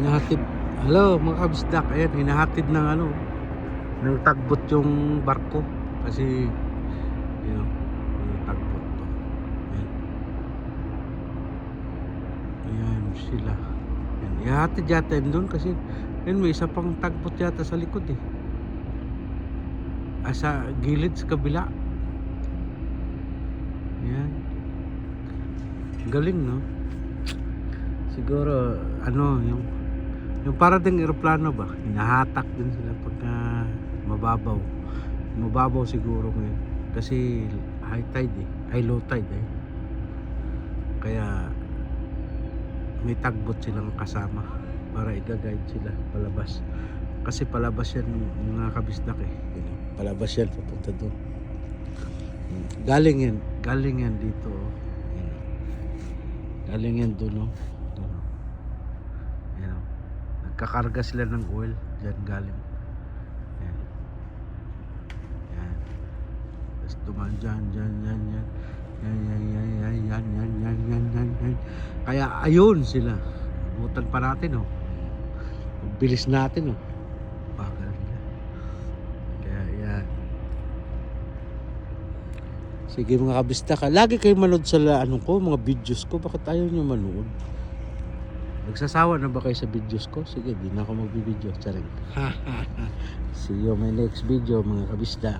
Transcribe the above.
Hinahatid. Hello mga kabisdak. Ayan, hinahatid ng ng tagbot yung barko. Kasi yung tagbot to. Ayan. Ayan sila. Ayan. Ihahatid yata yun doon kasi yun, may isa pang tagbot yata sa likod eh. Sa gilid sa kabila. Ayan. Galing no? Siguro yung para ding eroplano ba, hinahatak din sila pagka mababaw siguro ngayon kasi high tide low tide kaya may tagbot silang kasama para i-guide sila palabas kasi palabas yan mga kabisdak palabas yan papunta doon, galing yan dito galing yan doon nagkakarga sila ng oil dyan galing yan. Tapos dumaan dyan yan. Kaya ayun sila butan pa natin bilis natin bagal nila kaya yan. Sige mga kabista ka, lagi kayo manood sa mga videos ko. Bakit ayaw nyo manood? Nagsasawa na ba kayo sa videos ko? Sige, di na ako magbibideo. Charing. See you my next video mga kabisda.